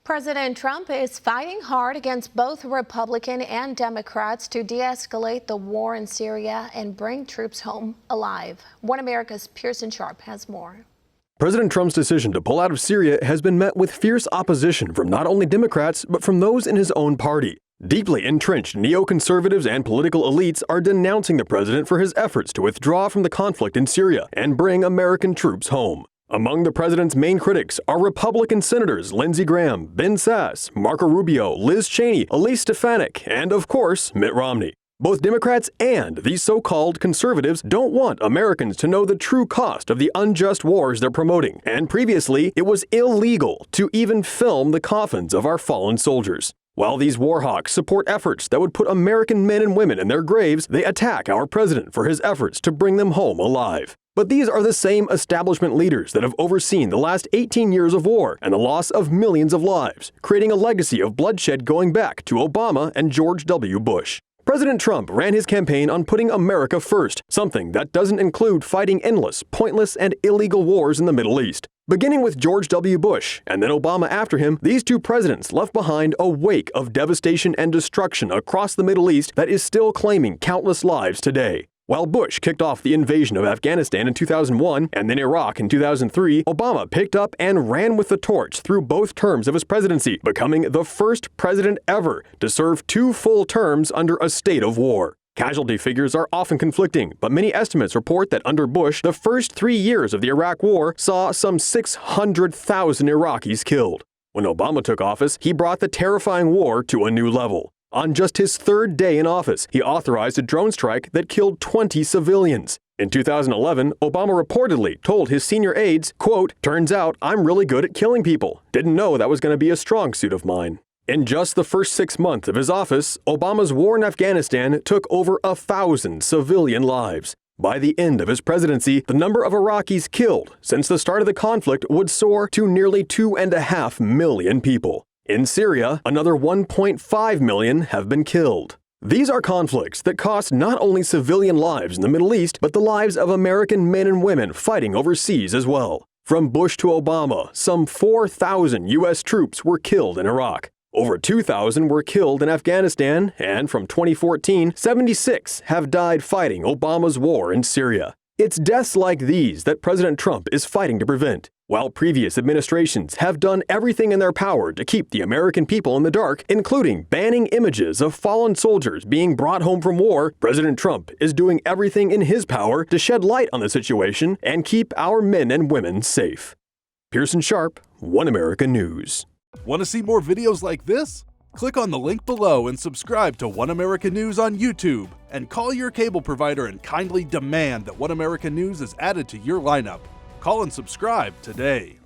President Trump is fighting hard against both Republican and Democrats to de-escalate the war in Syria and bring troops home alive. One America's Pearson has more. President Trump's decision to pull out of Syria has been met with fierce opposition from not only Democrats, but from those in his own party. Deeply entrenched neoconservatives and political elites are denouncing the president for his efforts to withdraw from the conflict in Syria and bring American troops home. Among the president's main critics are Republican Senators Lindsey Graham, Ben Sasse, Marco Rubio, Liz Cheney, Elise Stefanik, and, of course, Mitt Romney. Both Democrats and these so-called conservatives don't want Americans to know the true cost of the unjust wars they're promoting, and previously it was illegal to even film the coffins of our fallen soldiers. While these war hawks support efforts that would put American men and women in their graves, they attack our president for his efforts to bring them home alive. But these are the same establishment leaders that have overseen the last 18 years of war and the loss of millions of lives, creating a legacy of bloodshed going back to Obama and George W. Bush. President Trump ran his campaign on putting America first, something that doesn't include fighting endless, pointless, and illegal wars in the Middle East. Beginning with George W. Bush and then Obama after him, these two presidents left behind a wake of devastation and destruction across the Middle East that is still claiming countless lives today. While Bush kicked off the invasion of Afghanistan in 2001 and then Iraq in 2003, Obama picked up and ran with the torch through both terms of his presidency, becoming the first president ever to serve 2 full terms under a state of war. Casualty figures are often conflicting, but many estimates report that under Bush, the first 3 years of the Iraq War saw some 600,000 Iraqis killed. When Obama took office, he brought the terrifying war to a new level. On just his 3rd day in office, he authorized a drone strike that killed 20 civilians. In 2011, Obama reportedly told his senior aides, quote, "Turns out I'm really good at killing people. Didn't know that was going to be a strong suit of mine." In just the first 6 months of his office, Obama's war in Afghanistan took over 1,000 civilian lives. By the end of his presidency, the number of Iraqis killed since the start of the conflict would soar to nearly 2.5 million people. In Syria, another 1.5 million have been killed. These are conflicts that cost not only civilian lives in the Middle East, but the lives of American men and women fighting overseas as well. From Bush to Obama, some 4,000 U.S. troops were killed in Iraq. Over 2,000 were killed in Afghanistan, and from 2014, 76 have died fighting Obama's war in Syria. It's deaths like these that President Trump is fighting to prevent. While previous administrations have done everything in their power to keep the American people in the dark, including banning images of fallen soldiers being brought home from war, President Trump is doing everything in his power to shed light on the situation and keep our men and women safe. Pearson Sharp, One America News. Want to see more videos like this? Click on the link below and subscribe to One America News on YouTube, and call your cable provider and kindly demand that One America News is added to your lineup. Call and subscribe today.